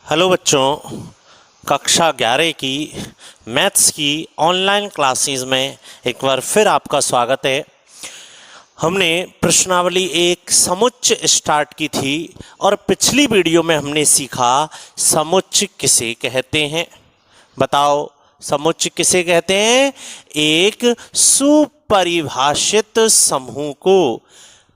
Hello बच्चों, कक्षा 11 की मैथ्स की ऑनलाइन क्लासेस में एक बार फिर आपका स्वागत है। हमने प्रश्नावली एक समुच्च स्टार्ट की थी और पिछली वीडियो में हमने सीखा समुच्च किसे कहते हैं। बताओ, समुच्च किसे कहते हैं? एक सुपरिभाषित समूह को,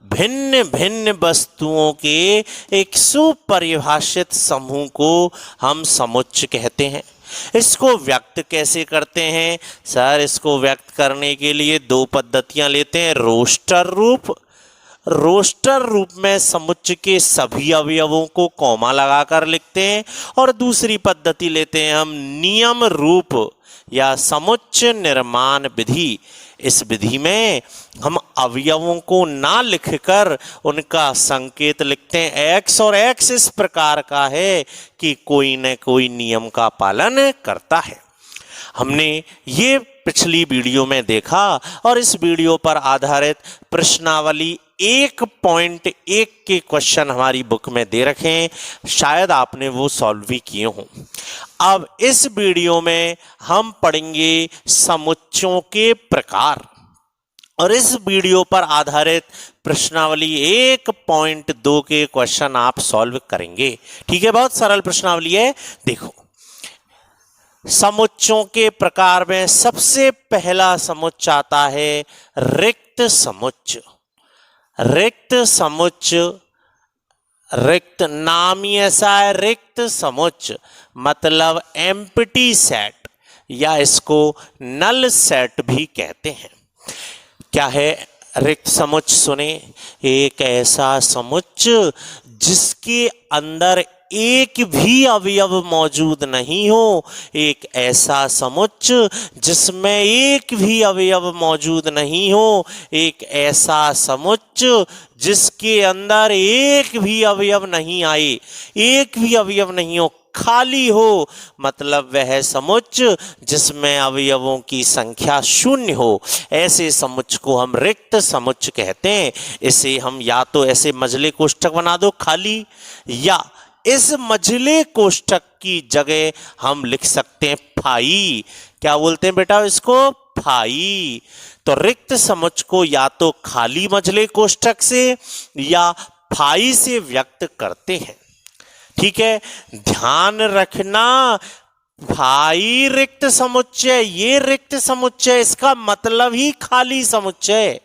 भिन्न भिन्न वस्तुओं के एक सुपरिभाषित समूह को हम समुच्च कहते हैं। इसको व्यक्त कैसे करते हैं? सर, इसको व्यक्त करने के लिए दो पद्धतियां लेते हैं। रोस्टर रूप में समुच्च के सभी अवयवों को कॉमा लगाकर लिखते हैं, और दूसरी पद्धति लेते हैं हम नियम रूप या समुच्च निर्माण विधि। इस विधि में हम अवयवों को ना लिखकर उनका संकेत लिखते हैं। एक्स और एक्स इस प्रकार का है कि कोई न कोई नियम का पालन करता है। हमने ये पिछली वीडियो में देखा और इस वीडियो पर आधारित प्रश्नावली 1.1 के क्वेश्चन हमारी बुक में दे रखे हैं। शायद आपने वो सॉल्व भी किए हों। अब इस वीडियो में हम पढ़ेंगे समुच्चों के प्रकार, और इस वीडियो पर आधारित प्रश्नावली 1.2 के क्वेश्चन आप सॉल्व करेंगे। ठीक है, बहुत सरल प्रश्नावली है। देखो, समुच्चों के प्रकार में सबसे पहला समुच्च आता है रिक्त समुच्च। रिक्त समुच्च, रिक्त नाम ही ऐसा है, रिक्त समुच्च मतलब एम्प्टी सेट, या इसको नल सेट भी कहते हैं। क्या है रिक्त समुच्च? सुने, एक ऐसा समुच्च जिसके अंदर एक भी अवयव मौजूद नहीं हो। एक ऐसा समुच्च जिसमें एक भी अवयव मौजूद नहीं हो। एक ऐसा समुच्च जिसके अंदर एक भी अवयव नहीं आए, एक भी अवयव नहीं हो, खाली हो, मतलब वह समुच्च जिसमें अवयवों की संख्या शून्य हो। ऐसे समुच्च को हम रिक्त समुच्च कहते हैं। इसे हम या तो ऐसे मझले कोष्ठक बना दो खाली, या इस मझले कोष्ठक की जगह हम लिख सकते हैं फाई। क्या बोलते हैं बेटा इसको? फाई। तो रिक्त समुच्च को या तो खाली मझले कोष्ठक से या फाई से व्यक्त करते हैं। ठीक है, ध्यान रखना, फाई रिक्त समुच्चय, ये रिक्त समुच्चय, इसका मतलब ही खाली समुच्चय।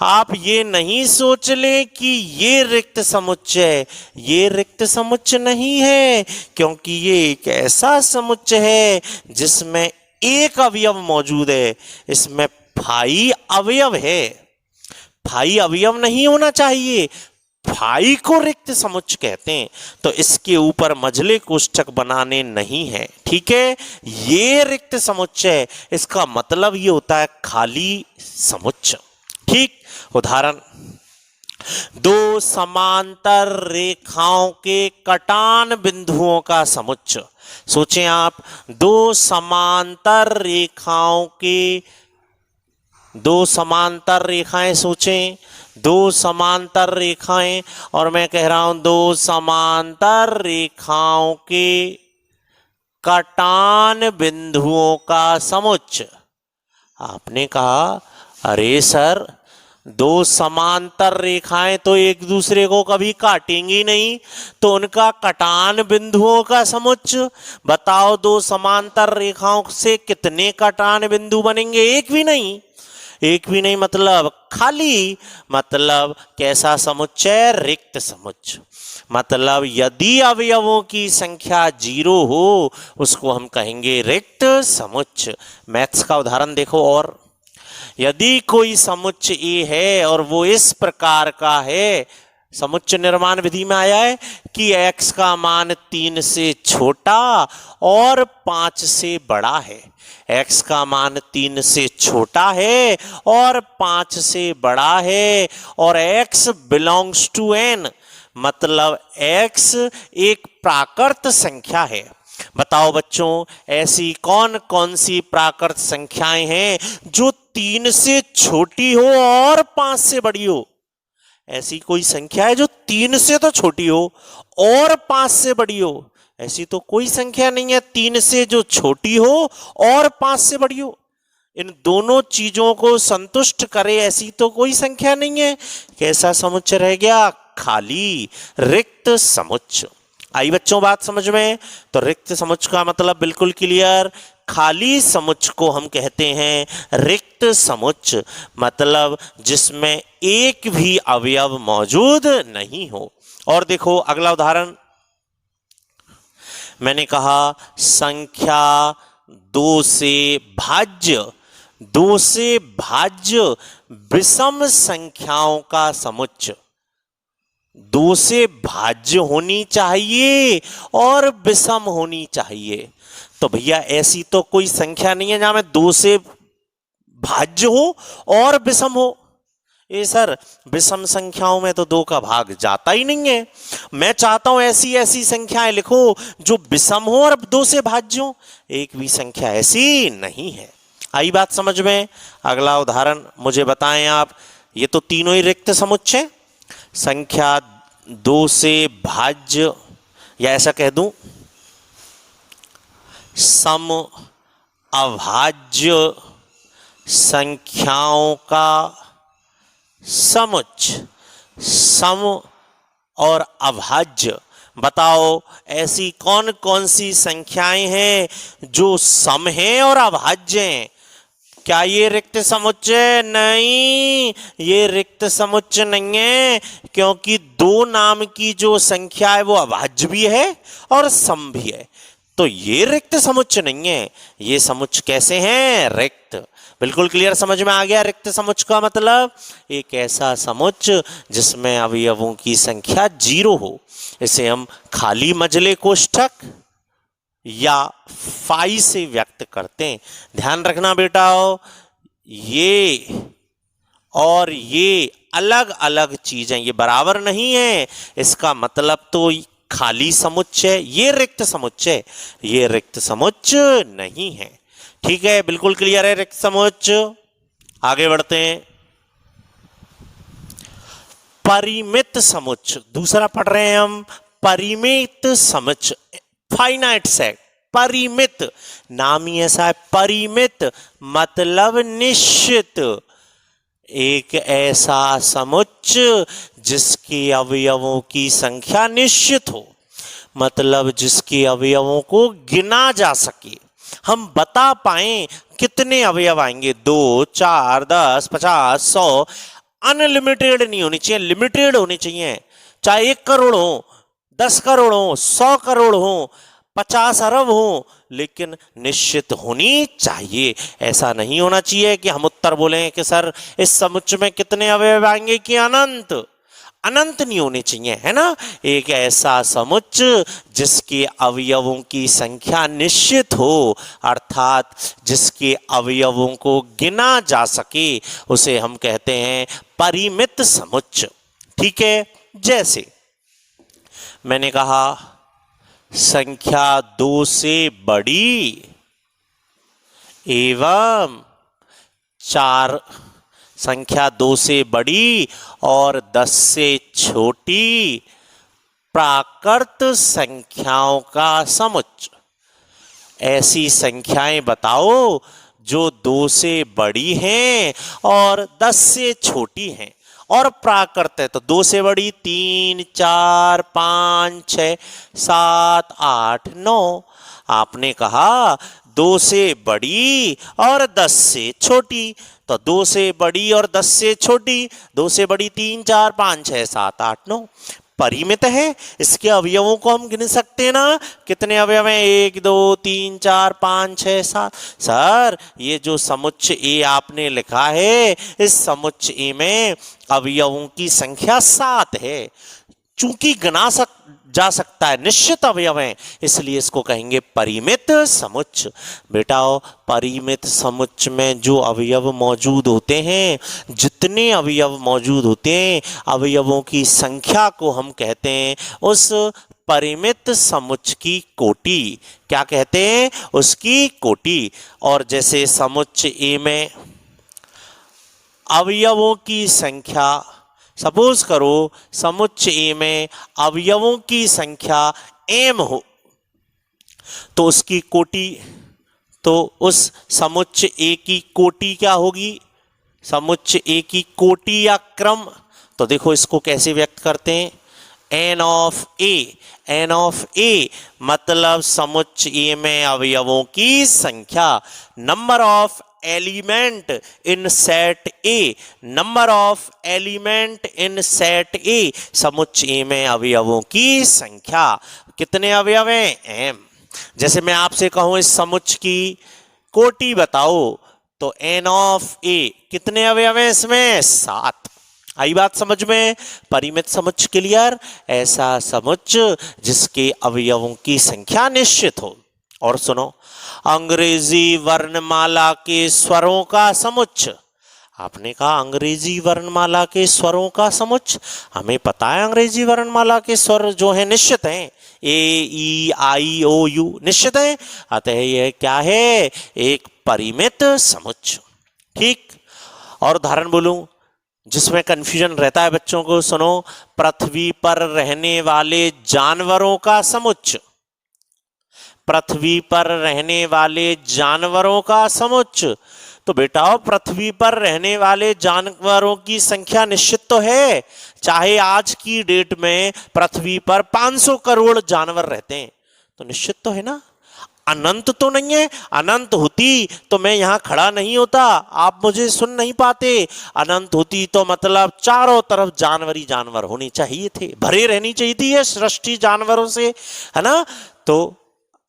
आप ये नहीं सोच लें कि ये रिक्त समुच्चय, ये रिक्त समुच्चय नहीं है, क्योंकि ये एक ऐसा समुच्चय है जिसमें एक अवयव मौजूद है। इसमें फाई अवयव है। फाई अवयव नहीं होना चाहिए, फाई को रिक्त समुच्चय कहते हैं। तो इसके ऊपर मझले कोष्ठक बनाने नहीं है। ठीक है, ये रिक्त समुच्चय, इसका मतलब ये होता है खाली समुच्चय। ठीक, उदाहरण, दो समांतर रेखाओं के कटान बिंदुओं का समुच्चय। सोचें आप, दो समांतर रेखाएं सोचें, दो समांतर रेखाएं, और मैं कह रहा हूं दो समांतर रेखाओं के कटान बिंदुओं का समुच्चय। आपने कहा, अरे सर, दो समांतर रेखाएं तो एक दूसरे को कभी काटेंगी नहीं, तो उनका कटान बिंदुओं का समुच्चय बताओ। दो समांतर रेखाओं से कितने कटान बिंदु बनेंगे? एक भी नहीं। एक भी नहीं मतलब खाली, मतलब कैसा समुच्चय? रिक्त समुच्चय। मतलब यदि अवयवों की संख्या 0 हो उसको हम कहेंगे रिक्त समुच्चय। मैथ्स का उदाहरण देखो, और यदि कोई समुच्चय ए है और वो इस प्रकार का है, समुच्चय निर्माण विधि में आया है कि x का मान 3 से छोटा और 5 से बड़ा है। x का मान 3 से छोटा है और 5 से बड़ा है, और x बिलोंग्स टू n, मतलब x एक प्राकृत संख्या है। बताओ बच्चों, ऐसी कौन कौन सी प्राकृत संख्याएं हैं जो 3 से छोटी हो और 5 से बड़ी हो? ऐसी कोई संख्या है जो 3 से तो छोटी हो और 5 से बड़ी हो? ऐसी तो कोई संख्या नहीं है 3 से जो छोटी हो और 5 से बड़ी हो। इन दोनों चीजों को संतुष्ट करे ऐसी तो कोई संख्या नहीं है। कैसा समुच्चय रह गया? खाली, रिक्त समुच्चय। आई बच्चों बात समझ में? तो रिक्त समुच्चय का मतलब बिल्कुल क्लियर। खाली समुच्चय को हम कहते हैं रिक्त समुच्चय, मतलब जिसमें एक भी अवयव मौजूद नहीं हो। और देखो अगला उदाहरण, मैंने कहा संख्या 2 से भाज्य, 2 से भाज्य विषम संख्याओं का समुच्चय। 2 से भाज्य होनी चाहिए और विषम होनी चाहिए। तो भैया ऐसी तो कोई संख्या नहीं है जहां में 2 से भाज्य हो और विषम हो। ये सर विषम संख्याओं में तो 2 का भाग जाता ही नहीं है। मैं चाहता हूं ऐसी ऐसी संख्याएं लिखो जो विषम हो और 2 से भाज्य हो। एक भी संख्या ऐसी नहीं है। आई बात समझ में? अगला उदाहरण मुझे बताएं आप। ये तो तीनों ही रिक्त समुच्चय। संख्या 2 से भाज्य, या ऐसा कह दूं सम अभाज्य संख्याओं का समुच्चय। सम और अभाज्य, बताओ ऐसी कौन कौन सी संख्याएं हैं जो सम हैं और अभाज्य हैं? क्या ये रिक्त समुच्चय? नहीं, ये रिक्त समुच्चय नहीं है, क्योंकि 2 नाम की जो संख्या है वो अभाज्य भी है और सम भी है। तो ये रिक्त समुच्चय नहीं है। ये समुच्चय कैसे हैं? रिक्त। बिल्कुल क्लियर समझ में आ गया? रिक्त समुच्चय का मतलब एक ऐसा समुच्चय जिसमें अवयवों की संख्या 0 हो। इसे हम खाली मजले कोष्ठक या फाई से व्यक्त करते हैं। ध्यान रखना बेटाओ, ये और ये अलग अलग चीजें, ये बराबर नहीं है। इसका मतलब तो खाली समुच्चय, ये रिक्त समुच्चय, ये रिक्त समुच्चय नहीं है। ठीक है, बिल्कुल क्लियर है रिक्त समुच्चय। आगे बढ़ते हैं। परिमित समुच्चय दूसरा पढ़ रहे हैं हम। परिमित समुच्चय, फाइनाइट सेट। परिमित नाम ही ऐसा है, परिमित मतलब निश्चित। एक ऐसा समुच्चय जिसके अवयवों की संख्या निश्चित हो, मतलब जिसके अवयवों को गिना जा सके। हम बता पाएं कितने अवयव आएंगे, 2, 4, 10, 50, 100। अनलिमिटेड नहीं होनी चाहिए, लिमिटेड होनी चाहिए। चाहे 1 करोड़ हो, 10 करोड़ हो, 100 करोड़ हो, 50 अरब हो, लेकिन निश्चित होनी चाहिए। ऐसा नहीं होना चाहिए कि हम उत्तर बोलें कि सर इस समुच्चय में कितने अवयव आएंगे कि अनंत। अनंत नहीं होने चाहिए, है ना। एक ऐसा समुच्चय जिसके अवयवों की संख्या निश्चित हो, अर्थात जिसके अवयवों को गिना जा सके, उसे हम कहते हैं परिमित समुच्चय। ठीक है, जैसे मैंने कहा संख्या 2 से बड़ी एवं 4, संख्या 2 से बड़ी और 10 से छोटी प्राकृत संख्याओं का समुच्चय। ऐसी संख्याएं बताओ जो 2 से बड़ी हैं और 10 से छोटी हैं और प्राकृत है। तो 2 से बड़ी 3, 4, 5, 6, 7, 8, 9। आपने कहा 2 से बड़ी और 10 से छोटी, तो 2 से बड़ी और 10 से छोटी, 2 से बड़ी 3, 4, 5, 6, 7, 8, 9 परिमित है। इसके अवयवों को हम गिन सकते हैं ना, कितने अवयव हैं? 1, 2, 3, 4, 5, 6, 7। सर ये जो समुच्चय ए आपने लिखा है, इस समुच्चय ए में अवयवों की संख्या 7 है। चूंकि गिना जा सकता है, निश्चित अवयव हैं, इसलिए इसको कहेंगे परिमित समुच्चय। बेटाओ परिमित समुच्चय में जो अवयव मौजूद होते हैं, जितने अवयव मौजूद होते हैं, अवयवों की संख्या को हम कहते हैं उस परिमित समुच्चय की कोटि। क्या कहते हैं? उसकी कोटि। और जैसे समुच्चय ए में अवयवों की संख्या सपोज करो समुच्चय ए में अवयवों की संख्या m हो, तो उसकी कोटि, तो उस समुच्चय ए की कोटि क्या होगी? समुच्चय ए की कोटि या क्रम। तो देखो इसको कैसे व्यक्त करते हैं, N of A. N of A मतलब समुच्चय ए में अवयवों की संख्या, number of element in set A. Number of element in set A, समुच्चय ए में अवयवों की संख्या। कितने अवयव हैं? एम। जैसे मैं आपसे कहूं इस समुच्चय की कोटि बताओ, तो एन ऑफ ए कितने अवयव हैं इसमें? 7। आई बात समझ में? परिमित समुच्चय क्लियर? ऐसा समुच्चय जिसके अवयवों की संख्या निश्चित हो। और सुनो, अंग्रेजी वर्णमाला के स्वरों का समुच्चय। आपने कहा अंग्रेजी वर्णमाला के स्वरों का समुच्चय, हमें पता है अंग्रेजी वर्णमाला के स्वर जो है निश्चित हैं, ए ई आई ओ यू निश्चित है, अतः यह क्या है? एक परिमित समुच्चय। ठीक। और उदाहरण बोलूं जिसमें कंफ्यूजन रहता है बच्चों को, सुनो, पृथ्वी पर रहने वाले जानवरों का समुच्चय। पृथ्वी पर रहने वाले जानवरों का समुच्चय। तो बेटा पृथ्वी पर रहने वाले जानवरों की संख्या निश्चित तो है, चाहे आज की डेट में पृथ्वी पर 500 करोड़ जानवर रहते हैं, तो निश्चित तो है ना, अनंत तो नहीं है। अनंत होती तो मैं यहां खड़ा नहीं होता, आप मुझे सुन नहीं पाते। अनंत होती तो मतलब चारों तरफ जानवर ही जानवर होने चाहिए थे, भरे रहनी चाहिए थी ये सृष्टि जानवरों से, है ना। तो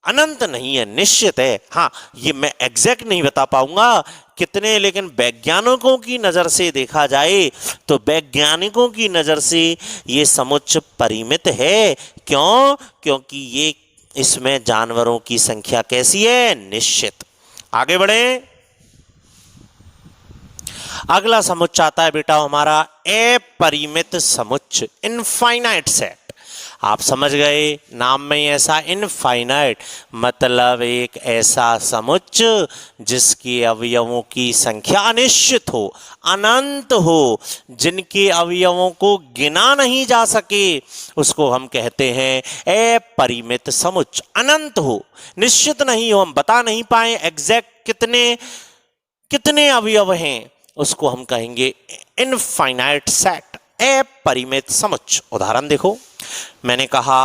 अनंत नहीं है, निश्चित है। हाँ, ये मैं एग्जैक्ट नहीं बता पाऊंगा कितने, लेकिन वैज्ञानिकों की नजर से देखा जाए तो वैज्ञानिकों की नजर से ये समुच्चय परिमित है। क्यों? क्योंकि ये इसमें जानवरों की संख्या कैसी है? निश्चित। आगे बढ़े। अगला समुच्चय आता है बेटा हमारा अपरिमित समुच्चय, इनफाइनाइट सेट। आप समझ गए, नाम में ऐसा इनफाइनाइट मतलब एक ऐसा समुच्चय जिसके अवयवों की संख्या अनिश्चित हो, अनंत हो, जिनके अवयवों को गिना नहीं जा सके, उसको हम कहते हैं अपरिमित समुच्चय। अनंत हो, निश्चित नहीं हो, हम बता नहीं पाए एग्जैक्ट कितने अवयव हैं, उसको हम कहेंगे इनफाइनाइट सेट, अपरिमित समुच्चय। उदाहरण देखो, मैंने कहा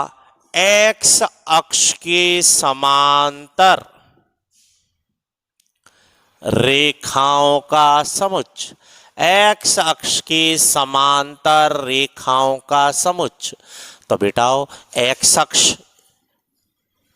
एक्स अक्ष के समांतर रेखाओं का समुच्चय। एक्स अक्ष के समांतर रेखाओं का समुच्चय। तो बेटाओ एक्स अक्ष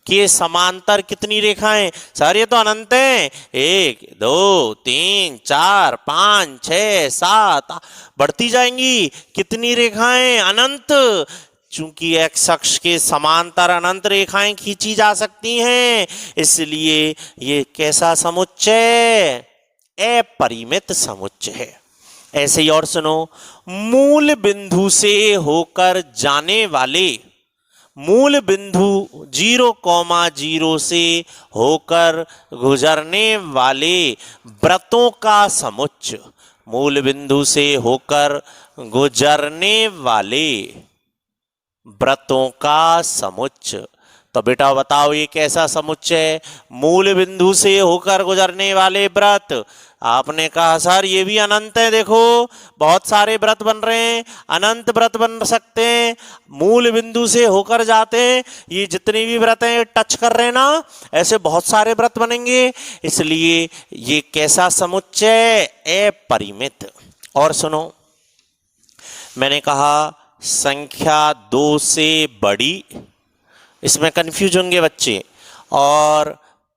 के समांतर कितनी रेखाएं? सर ये तो अनंत है, 1 2 3 4 5 6 7 बढ़ती जाएंगी। कितनी रेखाएं? अनंत। चूंकि एक्स अक्ष के समांतर अनंत रेखाएं खींची जा सकती हैं, इसलिए ये कैसा समुच्चय? अपरिमित समुच्चय है। ऐसे ही और सुनो, मूल बिंदु से होकर जाने वाले, मूल बिंदु 0,0 से होकर गुजरने वाले वृत्तों का समुच्चय। मूल बिंदु से होकर गुजरने वाले वृत्तों का समुच्चय। तो बेटा बताओ ये कैसा समुच्चय है? मूल बिंदु से होकर गुजरने वाले वृत्त। आपने कहा सर ये भी अनंत है, देखो बहुत सारे वृत्त बन रहे हैं, अनंत वृत्त बन सकते हैं, मूल बिंदु से होकर जाते हैं, ये जितने भी वृत्त हैं टच कर रहे हैं ना, ऐसे बहुत सारे वृत्त बनेंगे, इसलिए ये कैसा समुच्चय? अपरिमित। और सुनो, मैंने कहा संख्या 2 से बड़ी, इसमें कंफ्यूज होंगे बच्चे, और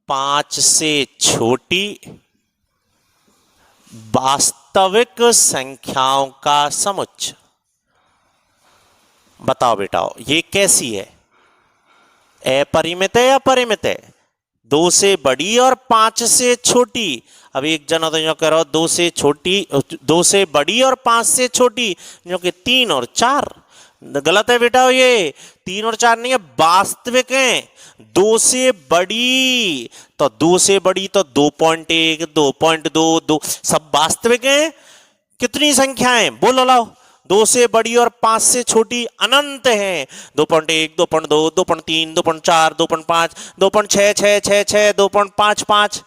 5 से छोटी वास्तविक संख्याओं का समुच्चय। बताओ बेटाओ ये कैसी है? अपरिमित है या परिमित है? 2 से बड़ी और 5 से छोटी। अब एक जना तो जो कह रहा हो 2 से छोटी, 2 से बड़ी और 5 से छोटी, जो कि 3 और 4। गलत है बेटा, ये 3 और 4 नहीं है, वास्तविक हैं। 2 से बड़ी, तो 2 से बड़ी तो 2.1 2.2 2 सब वास्तविक हैं। कितनी संख्याएं बोलो, लाओ 2 से बड़ी और 5 से छोटी अनंत हैं। 2.1, 2.2, 2.3, 2.4, 2.5, 2.6, 6, 6, 6, 2.55,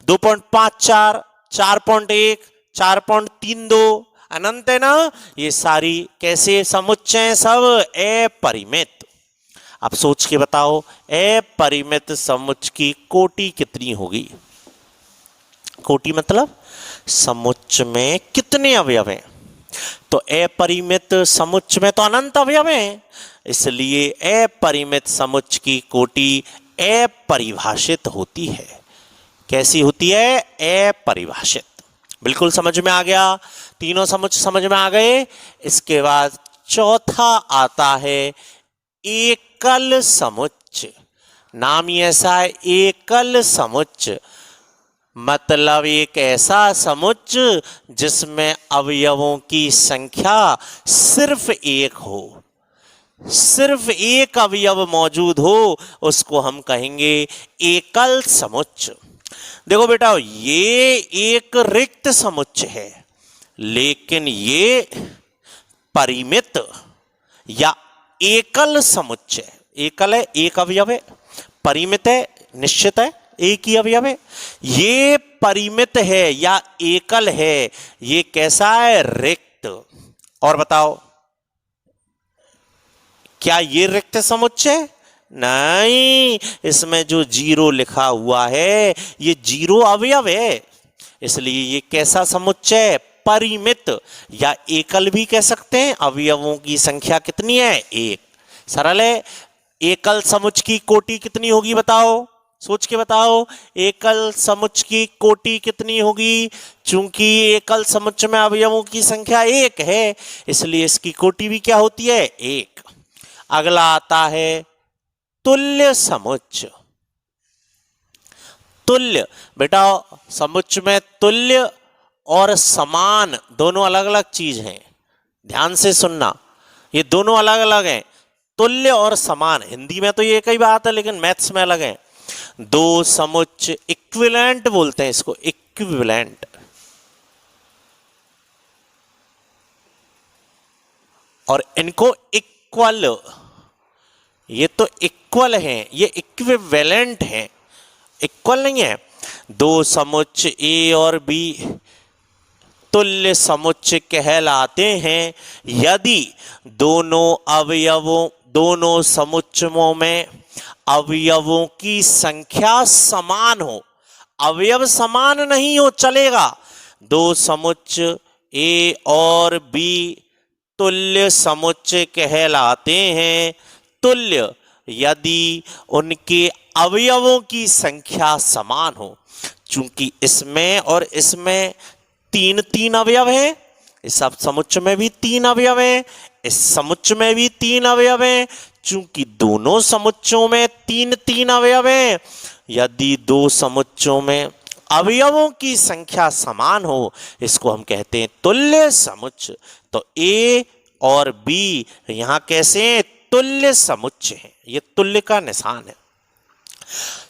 2.54, 4.1, 4.32 अनंत है ना। ये सारी कैसे समुच्चय हैं? सब अपरिमित। अब सोच के बताओ अपरिमित समुच्चय की कोटि कितनी होगी? कोटि मतलब समुच्चय में कितने अवयव हैं? तो अपरिमित समुच्चय में तो अनंत अवयव हैं, इसलिए अपरिमित समुच्चय की कोटि अपरिभाषित होती है। कैसी होती है? अपरिभाषित। बिल्कुल समझ में आ गया? तीनों समुच्चय समझ में आ गए। इसके बाद चौथा आता है एकल समुच्चय। नाम ही ऐसा है, एकल समुच्चय। मतलब एक ऐसा समुच्चय जिसमें अवयवों की संख्या सिर्फ एक हो, सिर्फ एक अवयव मौजूद हो, उसको हम कहेंगे एकल समुच्चय। देखो बेटा, ये एक रिक्त समुच्चय है, लेकिन ये परिमित या एकल समुच्चय है। एकल है, एक अवयव है। परिमित है, निश्चित है, एक ही अवयव है। ये परिमित है या एकल है, ये कैसा है? रिक्त। और बताओ, क्या ये रिक्त समुच्चय? नहीं, इसमें जो 0 लिखा हुआ है ये 0 अवयव है, इसलिए ये कैसा समुच्चय? परिमित या एकल भी कह सकते हैं। अवयवों की संख्या कितनी है? एक। सरल है। एकल समुच्चय की कोटि कितनी होगी बताओ? सोच के बताओ, एकल समुच्चय की कोटि कितनी होगी? चूंकि एकल समुच्चय में अवयवों की संख्या एक है, इसलिए इसकी कोटि भी क्या होती है? एक। अगला आता है तुल्य समुच्चय। तुल्य बेटा, समुच्चय में तुल्य और समान दोनों अलग अलग चीज हैं। ध्यान से सुनना, ये दोनों अलग अलग हैं। तुल्य और समान, हिंदी में तो ये एक ही बात है, लेकिन मैथ्स में अलग है। दो समुच्चय इक्विवेलेंट बोलते हैं इसको, इक्विवेलेंट। और इनको इक्वल, ये तो इक्वल हैं, ये इक्विवेलेंट हैं, इक्वल नहीं है। दो समुच्चय ए और बी तुल्य समुच्चय कहलाते हैं यदि दोनों समुच्चयों में अवयवों की संख्या समान हो। अवयव समान नहीं हो चलेगा। दो समुच्चय ए और बी तुल्य समुच्चय कहलाते हैं तुल्य यदि उनके अवयवों की संख्या समान हो। चूंकि इसमें और इसमें तीन तीन अवयव हैं, इस सब समुच्चय में भी तीन अवयव हैं, इस समुच्चय में भी तीन अवयव हैं। चूंकि दोनों समुच्चयों में तीन तीन अवयव हैं, यदि दो समुच्चयों में अवयवों की संख्या समान हो, इसको हम कहते हैं तुल्य समुच्चय। तो ए और बी यहां कैसे हैं? तुल्य समुच्चय हैं। ये तुल्य का निशान है।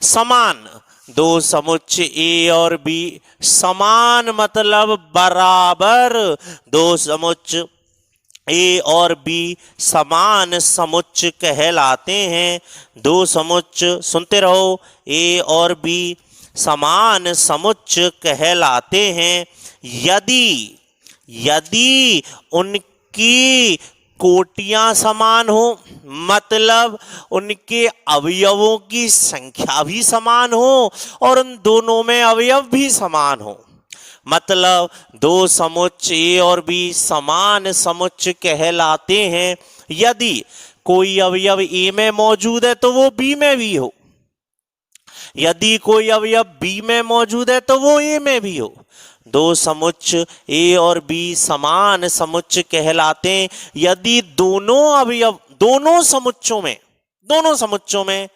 समान, दो समुच्चय ए और बी समान मतलब बराबर। दो समुच्चय ए और बी समान समुच्चय कहलाते हैं। दो समुच्चय, सुनते रहो, ए और बी समान समुच्चय कहलाते हैं यदि उनकी कोटियां समान हो, मतलब उनके अवयवों की संख्या भी समान हो और उन दोनों में अवयव भी समान हो। मतलब दो समुच्चय ए और बी समान समुच्चय कहलाते हैं यदि कोई अवयव ए में मौजूद है तो वो बी में भी हो, यदि कोई अवयव बी में मौजूद है तो वो ए में भी हो। दो समुच्चय ए और बी समान समुच्चय कहलाते हैं यदि दोनों अवयव दोनों समुच्चयों में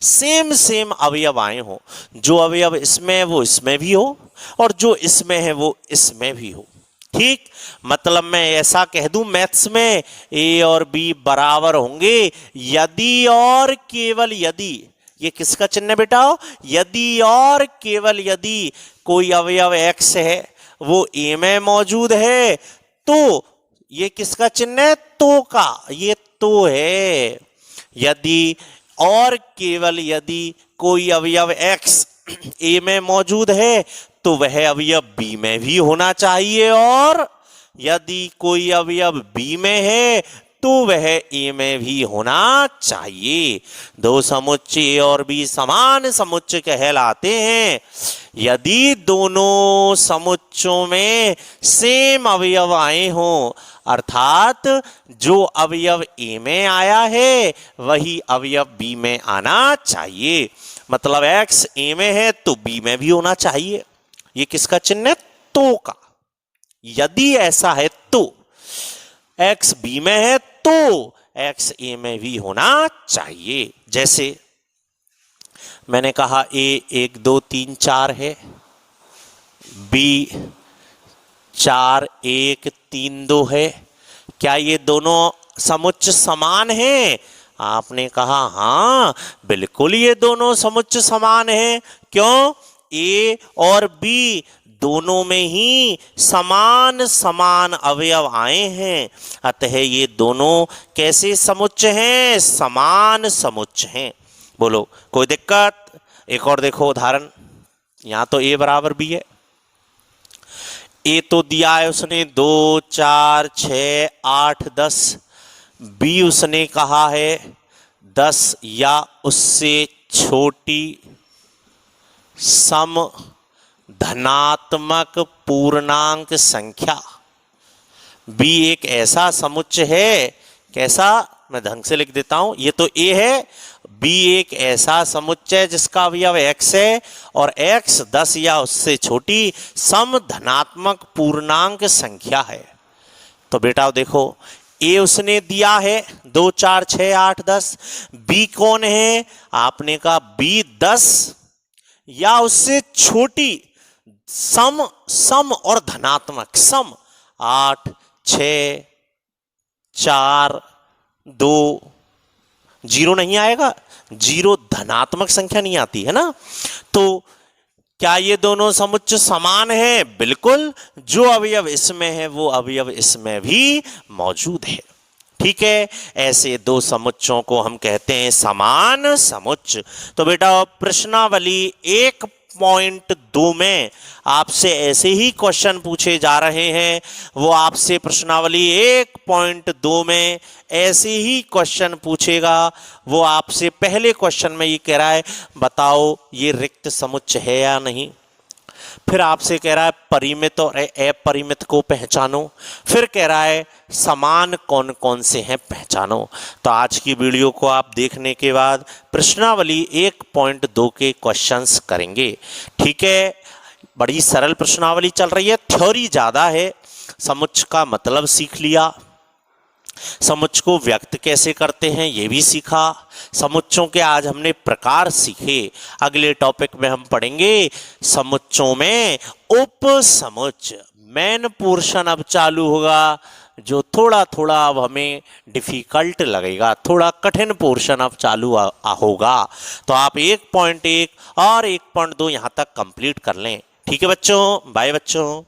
सेम अवयव आए हो। जो अवयव इसमें है वो इसमें भी हो और जो इसमें है वो इसमें भी हो। ठीक, मतलब मैं ऐसा कह दूं मैथ्स में ए और बी बराबर होंगे यदि और केवल यदि, ये किसका चिन्ह बेटा? यदि और केवल यदि कोई अवयव x है वो a में मौजूद है तो ये किसका चिन्ह है? तो का, ये तो है। यदि और केवल यदि कोई अवयव x ए में मौजूद है तो वह अवयव बी में भी होना चाहिए, और यदि कोई अवयव बी में है तो वह ए में भी होना चाहिए। दो समुच्चय ए और बी समान समुच्चय कहलाते हैं यदि दोनों समुच्चयों में सेम अवयव आए हों, अर्थात जो अवयव ए में आया है वही अवयव बी में आना चाहिए। मतलब x ए में है तो बी में भी होना चाहिए। ये किसका चिन्ह है? तो का। यदि ऐसा है तो, x बी में है तो x ए में भी होना चाहिए। जैसे मैंने कहा a 1 2 3 4 है, b 4 1 3 2 है। क्या ये दोनों समुच्चय समान हैं? आपने कहा हाँ बिल्कुल ये दोनों समुच्चय समान हैं। क्यों? ए और बी दोनों में ही समान समान अवयव आए हैं, अतः ये दोनों कैसे समुच्चय हैं? समान समुच्चय हैं। बोलो कोई दिक्कत? एक और देखो उदाहरण, यहां तो ए बराबर बी है। ए तो दिया है उसने 2 4 6 8 10, बी उसने कहा है 10 या उससे छोटी सम धनात्मक पूर्णांक संख्या। बी एक ऐसा समुच्चय है, कैसा? मैं ढंग से लिख देता हूं, ये तो ए है, बी एक ऐसा समुच्चय जिसका अवयव x है और x 10 या उससे छोटी सम धनात्मक पूर्णांक संख्या है। तो बेटा देखो ए उसने दिया है 2 4 6 8 10, बी कौन है? आपने कहा बी 10 या उससे छोटी सम, सम और धनात्मक, सम 8 6 4 2, जीरो नहीं आएगा, जीरो धनात्मक संख्या नहीं आती है ना। तो क्या ये दोनों समुच्चय समान हैं? बिल्कुल, जो अवयव इसमें है वो अवयव इसमें भी मौजूद है। ठीक है, ऐसे दो समुच्चयों को हम कहते हैं समान समुच्चय। तो बेटा प्रश्नावली 1.2 में आपसे ऐसे ही क्वेश्चन पूछे जा रहे हैं। वो आपसे प्रश्नावली 1.2 में ऐसे ही क्वेश्चन पूछेगा। वो आपसे पहले क्वेश्चन में ये कह रहा है बताओ ये रिक्त समुच्चय है या नहीं। फिर आपसे कह रहा है परिमित और अपरिमित को पहचानो। फिर कह रहा है समान कौन कौन से हैं पहचानो। तो आज की वीडियो को आप देखने के बाद प्रश्नावली 1.2 के क्वेश्चंस करेंगे। ठीक है, बड़ी सरल प्रश्नावली चल रही है, थ्योरी ज़्यादा है। समुच्चय का मतलब सीख लिया, समुच्चय को व्यक्त कैसे करते हैं ये भी सीखा, समुच्चयों के आज हमने प्रकार सीखे। अगले टॉपिक में हम पढ़ेंगे समुच्चयों में उपसमुच्चय। मेन पोर्शन अब चालू होगा जो थोड़ा थोड़ा अब हमें डिफिकल्ट लगेगा, थोड़ा कठिन पोर्शन अब चालू होगा। तो आप 1.1 और 1.2 यहाँ तक कंप्लीट कर लें। ठीक है बच्चों, बाय बच्चों।